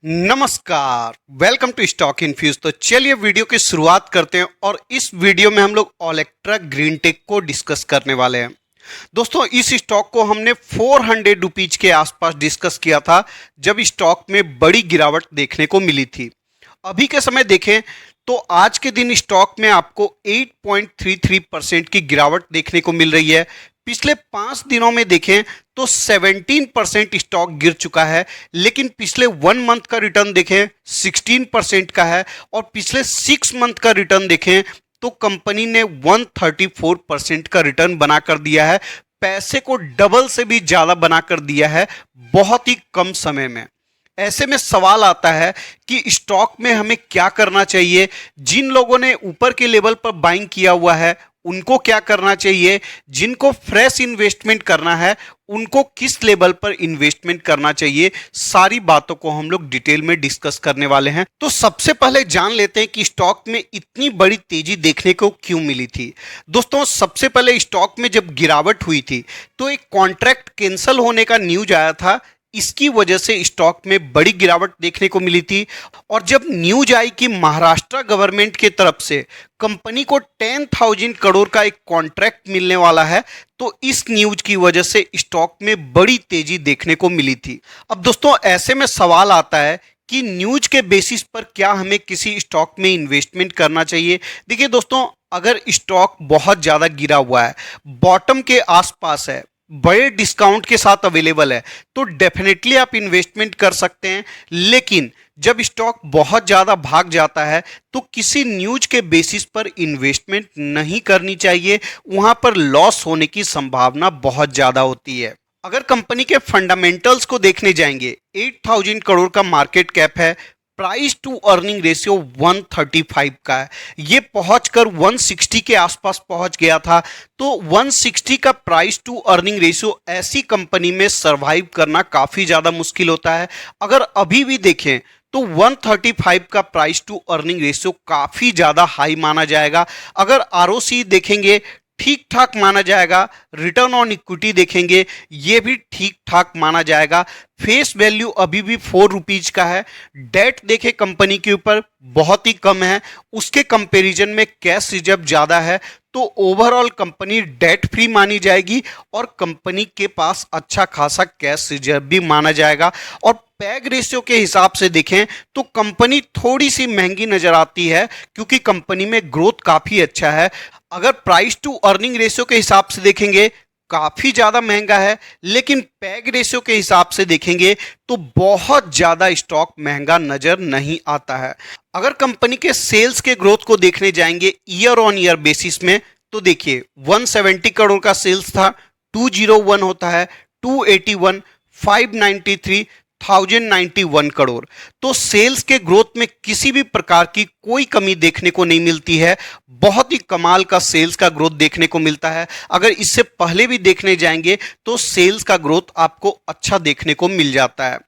नमस्कार, welcome to stock infuse. तो चलिए वीडियो की शुरुआत करते हैं और इस वीडियो में हम लोग ओलेक्ट्रा ग्रीन टेक को डिस्कस करने वाले हैं। दोस्तों, इस स्टॉक को हमने 400 रुपीज के आसपास डिस्कस किया था जब स्टॉक में बड़ी गिरावट देखने को मिली थी। अभी के समय देखें तो आज के दिन स्टॉक में आपको 8.33% की गिरावट देखने को मिल रही है। पिछले 5 दिनों में देखें तो 17% स्टॉक गिर चुका है, लेकिन पिछले 1 मंथ का रिटर्न देखें 16% का है और पिछले 6 मंथ का रिटर्न देखें तो कंपनी ने 134% का रिटर्न बना कर दिया है। पैसे को डबल से भी ज्यादा बना कर दिया है बहुत ही कम समय में। ऐसे में सवाल आता है कि स्टॉक में हमें क्या करना चाहिए। जिन लोगों ने ऊपर के लेवल पर बाइंग किया हुआ है उनको क्या करना चाहिए, जिनको फ्रेश इन्वेस्टमेंट करना है उनको किस लेवल पर इन्वेस्टमेंट करना चाहिए, सारी बातों को हम लोग डिटेल में डिस्कस करने वाले हैं। तो सबसे पहले जान लेते हैं कि स्टॉक में इतनी बड़ी तेजी देखने को क्यों मिली थी। दोस्तों, सबसे पहले स्टॉक में जब गिरावट हुई थी तो एक कॉन्ट्रैक्ट कैंसिल होने का न्यूज आया था, इसकी वजह से स्टॉक में बड़ी गिरावट देखने को मिली थी। और जब न्यूज आई कि महाराष्ट्र गवर्नमेंट की तरफ से कंपनी को 10,000 करोड़ का एक कॉन्ट्रैक्ट मिलने वाला है, तो इस न्यूज की वजह से स्टॉक में बड़ी तेजी देखने को मिली थी। अब दोस्तों, ऐसे में सवाल आता है कि न्यूज के बेसिस पर क्या हमें किसी स्टॉक में इन्वेस्टमेंट करना चाहिए। देखिए दोस्तों, अगर स्टॉक बहुत ज्यादा गिरा हुआ है, बॉटम के आसपास है, बड़े डिस्काउंट के साथ अवेलेबल है, तो डेफिनेटली आप इन्वेस्टमेंट कर सकते हैं। लेकिन जब स्टॉक बहुत ज़्यादा भाग जाता है तो किसी न्यूज के बेसिस पर इन्वेस्टमेंट नहीं करनी चाहिए, वहां पर लॉस होने की संभावना बहुत ज़्यादा होती है। अगर कंपनी के फंडामेंटल्स को देखने जाएंगे, 8,000 करोड़ का मार्केट कैप है, प्राइस टू अर्निंग रेशियो 135 का है, ये पहुंचकर 160 के आसपास पहुंच गया था। तो 160 का प्राइस टू अर्निंग रेशियो ऐसी कंपनी में सरवाइव करना काफी ज्यादा मुश्किल होता है। अगर अभी भी देखें तो 135 का प्राइस टू अर्निंग रेशियो काफी ज्यादा हाई माना जाएगा। अगर आरओसी देखेंगे ठीक ठाक माना जाएगा, रिटर्न ऑन इक्विटी देखेंगे ये भी ठीक ठाक माना जाएगा। फेस वैल्यू अभी भी 4 रुपीज का है। डेट देखे कंपनी के ऊपर बहुत ही कम है, उसके कंपैरिजन में कैश रिजर्व ज्यादा है, तो ओवरऑल कंपनी डेट फ्री मानी जाएगी और कंपनी के पास अच्छा खासा कैश रिजर्व भी माना जाएगा। और पैग रेशियो के हिसाब से देखें तो कंपनी थोड़ी सी महंगी नजर आती है क्योंकि कंपनी में ग्रोथ काफी अच्छा है। अगर प्राइस टू अर्निंग रेशियो के हिसाब से देखेंगे काफी ज्यादा महंगा है, लेकिन पैग रेशियो के हिसाब से देखेंगे तो बहुत ज्यादा स्टॉक महंगा नजर नहीं आता है। अगर कंपनी के सेल्स के ग्रोथ को देखने जाएंगे ईयर ऑन ईयर बेसिस में, तो देखिए 170 करोड़ का सेल्स था, 201 होता है, 281, 593, 1091 करोड़। तो सेल्स के ग्रोथ में किसी भी प्रकार की कोई कमी देखने को नहीं मिलती है, बहुत ही कमाल का सेल्स का ग्रोथ देखने को मिलता है। अगर इससे पहले भी देखने जाएंगे तो सेल्स का ग्रोथ आपको अच्छा देखने को मिल जाता है।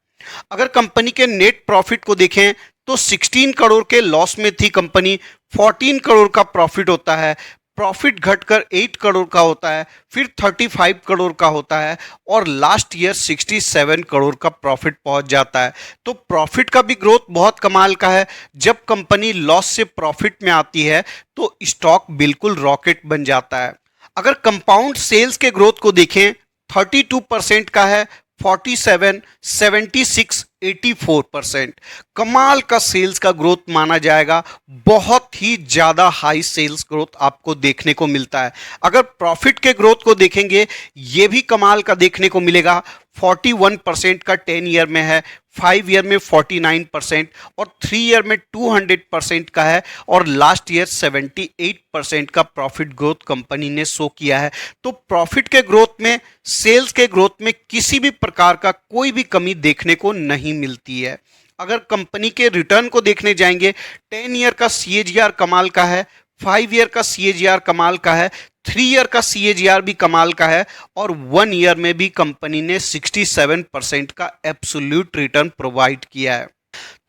अगर कंपनी के नेट प्रॉफिट को देखें तो 16 करोड़ के लॉस में थी कंपनी, 14 करोड़ का प्रॉफिट होता है, प्रॉफिट घटकर 8 करोड़ का होता है, फिर 35 करोड़ का होता है और लास्ट ईयर 67 करोड़ का प्रॉफिट पहुंच जाता है। तो प्रॉफिट का भी ग्रोथ बहुत कमाल का है। जब कंपनी लॉस से प्रॉफिट में आती है तो स्टॉक बिल्कुल रॉकेट बन जाता है। अगर कंपाउंड सेल्स के ग्रोथ को देखें 32% का है, 47, 76, 84%। कमाल का सेल्स का ग्रोथ माना जाएगा, बहुत ही ज्यादा हाई सेल्स ग्रोथ आपको देखने को मिलता है। अगर प्रॉफिट के ग्रोथ को देखेंगे ये भी कमाल का देखने को मिलेगा, 41% का 10 ईयर में है, 5 ईयर में 49% और 3 ईयर में 200% का है और लास्ट ईयर 78% का प्रॉफिट ग्रोथ कंपनी ने शो किया है। तो प्रॉफिट के ग्रोथ में, सेल्स के ग्रोथ में किसी भी प्रकार का कोई भी कमी देखने को नहीं मिलती है। अगर कंपनी के रिटर्न को देखने जाएंगे, 10 ईयर का सीएजीआर कमाल का है, 5 ईयर का सीएजीआर कमाल का है, 3 ईयर का सीएजीआर भी कमाल का है और 1 ईयर में भी कंपनी ने 67% का एब्सोल्यूट रिटर्न प्रोवाइड किया है।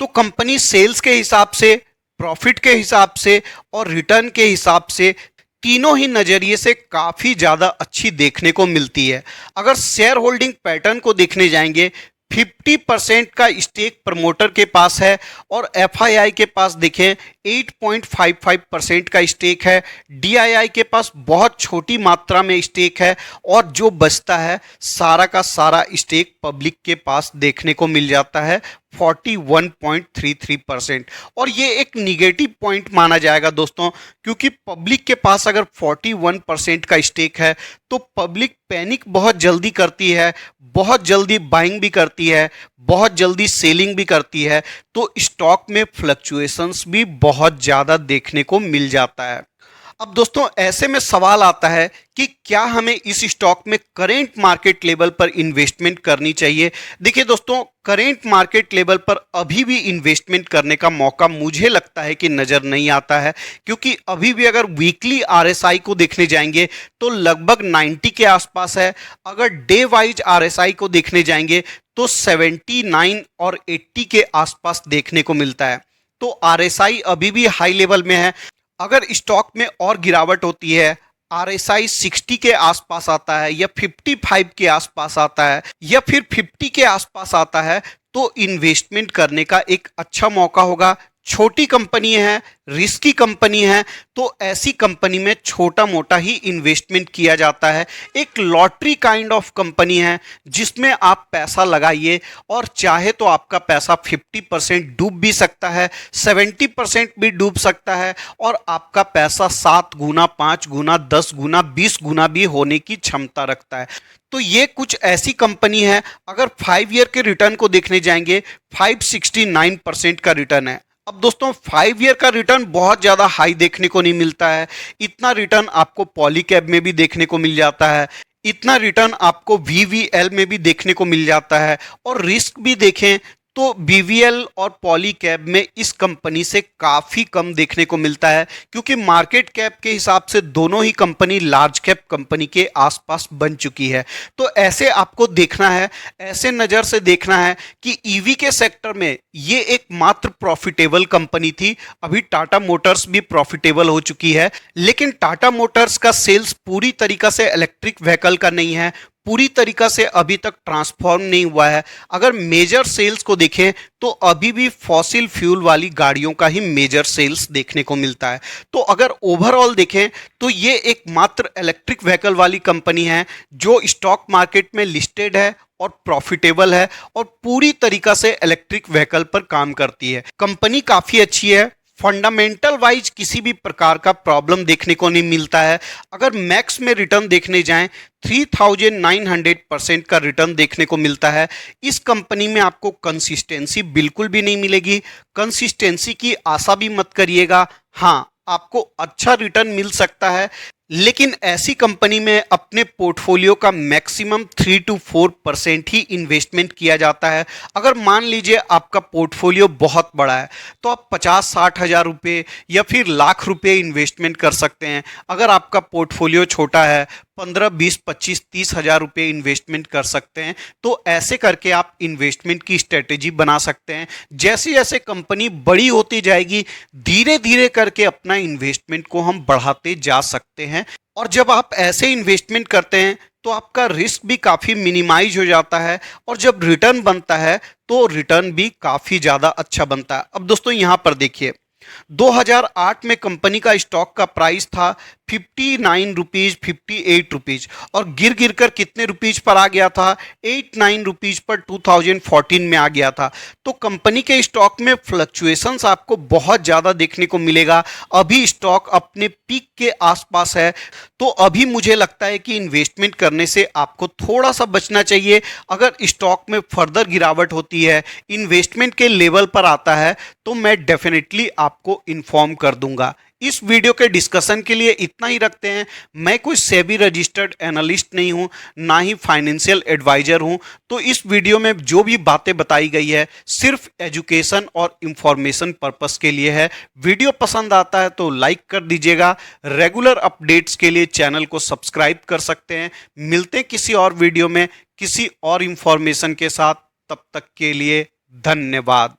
तो कंपनी सेल्स के हिसाब से, प्रॉफिट के हिसाब से और रिटर्न के हिसाब से तीनों ही नजरिए से काफी ज्यादा अच्छी देखने को मिलती है। अगर शेयर होल्डिंग पैटर्न को देखने जाएंगे, 50% का स्टेक प्रमोटर के पास है और एफआईआई के पास देखें 8.55% का स्टेक है। डीआईआई के पास बहुत छोटी मात्रा में स्टेक है और जो बचता है सारा का सारा स्टेक पब्लिक के पास देखने को मिल जाता है 41.33%। और ये एक निगेटिव पॉइंट माना जाएगा दोस्तों, क्योंकि पब्लिक के पास अगर 41% का स्टेक है तो पब्लिक पैनिक बहुत जल्दी करती है, बहुत जल्दी बाइंग भी करती है, बहुत जल्दी सेलिंग भी करती है, तो स्टॉक में फ्लक्चुएशंस भी बहुत ज़्यादा देखने को मिल जाता है। अब दोस्तों ऐसे में सवाल आता है कि क्या हमें इस स्टॉक में करेंट मार्केट लेवल पर इन्वेस्टमेंट करनी चाहिए। देखिए दोस्तों, करेंट मार्केट लेवल पर अभी भी इन्वेस्टमेंट करने का मौका मुझे लगता है कि नज़र नहीं आता है, क्योंकि अभी भी अगर वीकली आरएसआई को देखने जाएंगे तो लगभग 90 के आसपास है। अगर डे वाइज आरएसआई को देखने जाएंगे तो 79 और 80 के आसपास देखने को मिलता है। तो आरएसआई अभी भी हाई लेवल में है। अगर स्टॉक में और गिरावट होती है, आरएसआई 60 के आसपास आता है या 55 के आसपास आता है या फिर 50 के आसपास आता है, तो इन्वेस्टमेंट करने का एक अच्छा मौका होगा। छोटी कंपनी है, रिस्की कंपनी है, तो ऐसी कंपनी में छोटा मोटा ही इन्वेस्टमेंट किया जाता है। एक लॉटरी काइंड ऑफ कंपनी है जिसमें आप पैसा लगाइए और चाहे तो आपका पैसा 50% डूब भी सकता है, 70% भी डूब सकता है और आपका पैसा 7 गुना, 5 गुना, 10 गुना, 20 गुना भी होने की क्षमता रखता है। तो ये कुछ ऐसी कंपनी है, अगर 5 ईयर के रिटर्न को देखने जाएंगे 569% का रिटर्न है। अब दोस्तों 5 ईयर का रिटर्न बहुत ज़्यादा हाई देखने को नहीं मिलता है। इतना रिटर्न आपको पॉलीकैब में भी देखने को मिल जाता है, इतना रिटर्न आपको वीवीएल में भी देखने को मिल जाता है। और रिस्क भी देखें तो बीवीएल और पॉलीकैब में इस कंपनी से काफ़ी कम देखने को मिलता है, क्योंकि मार्केट कैप के हिसाब से दोनों ही कंपनी लार्ज कैप कंपनी के आसपास बन चुकी है। तो ऐसे आपको देखना है, ऐसे नज़र से देखना है कि ईवी के सेक्टर में ये एकमात्र प्रॉफिटेबल कंपनी थी। अभी टाटा मोटर्स भी प्रॉफिटेबल हो चुकी है, लेकिन टाटा मोटर्स का सेल्स पूरी तरीक़ा से इलेक्ट्रिक व्हीकल का नहीं है, पूरी तरीका से अभी तक ट्रांसफॉर्म नहीं हुआ है। अगर मेजर सेल्स को देखें तो अभी भी फॉसिल फ्यूल वाली गाड़ियों का ही मेजर सेल्स देखने को मिलता है। तो अगर ओवरऑल देखें तो ये एकमात्र इलेक्ट्रिक व्हीकल वाली कंपनी है जो स्टॉक मार्केट में लिस्टेड है और प्रॉफिटेबल है और पूरी तरीका से इलेक्ट्रिक व्हीकल पर काम करती है। कंपनी काफ़ी अच्छी है, फंडामेंटल वाइज किसी भी प्रकार का प्रॉब्लम देखने को नहीं मिलता है। अगर मैक्स में रिटर्न देखने जाएं 3900% का रिटर्न देखने को मिलता है। इस कंपनी में आपको कंसिस्टेंसी बिल्कुल भी नहीं मिलेगी, कंसिस्टेंसी की आशा भी मत करिएगा। हाँ, आपको अच्छा रिटर्न मिल सकता है, लेकिन ऐसी कंपनी में अपने पोर्टफोलियो का मैक्सिमम 3 to 4% ही इन्वेस्टमेंट किया जाता है। अगर मान लीजिए आपका पोर्टफोलियो बहुत बड़ा है तो आप 50-60 हज़ार रुपये या फिर लाख रुपये इन्वेस्टमेंट कर सकते हैं। अगर आपका पोर्टफोलियो छोटा है 15, 20, 25, 30 हज़ार रुपये इन्वेस्टमेंट कर सकते हैं। तो ऐसे करके आप इन्वेस्टमेंट की स्ट्रेटेजी बना सकते हैं। जैसे जैसे कंपनी बड़ी होती जाएगी धीरे धीरे करके अपना इन्वेस्टमेंट को हम बढ़ाते जा सकते हैं। और जब आप ऐसे इन्वेस्टमेंट करते हैं तो आपका रिस्क भी काफ़ी मिनिमाइज हो जाता है और जब रिटर्न बनता है तो रिटर्न भी काफ़ी ज़्यादा अच्छा बनता है। अब दोस्तों यहाँ पर देखिए 2008 में कंपनी का स्टॉक का प्राइस था 59 रुपीज़, 58 रुपीज़ और गिर गिर कर कितने रुपीज़ पर आ गया था, 89 रुपीज़ पर 2014 में आ गया था। तो कंपनी के स्टॉक में फ्लक्चुएशंस आपको बहुत ज़्यादा देखने को मिलेगा। अभी स्टॉक अपने पीक के आसपास है, तो अभी मुझे लगता है कि इन्वेस्टमेंट करने से आपको थोड़ा सा बचना चाहिए। अगर स्टॉक में फर्दर गिरावट होती है, इन्वेस्टमेंट के लेवल पर आता है, तो मैं डेफिनेटली आपको इन्फॉर्म कर दूंगा। इस वीडियो के डिस्कशन के लिए इतना ही रखते हैं। मैं कोई सेबी रजिस्टर्ड एनालिस्ट नहीं हूं, ना ही फाइनेंशियल एडवाइजर हूं। तो इस वीडियो में जो भी बातें बताई गई है सिर्फ एजुकेशन और इंफॉर्मेशन पर्पस के लिए है। वीडियो पसंद आता है तो लाइक कर दीजिएगा। रेगुलर अपडेट्स के लिए चैनल को सब्सक्राइब कर सकते हैं। मिलते हैं किसी और वीडियो में किसी और इंफॉर्मेशन के साथ। तब तक के लिए धन्यवाद।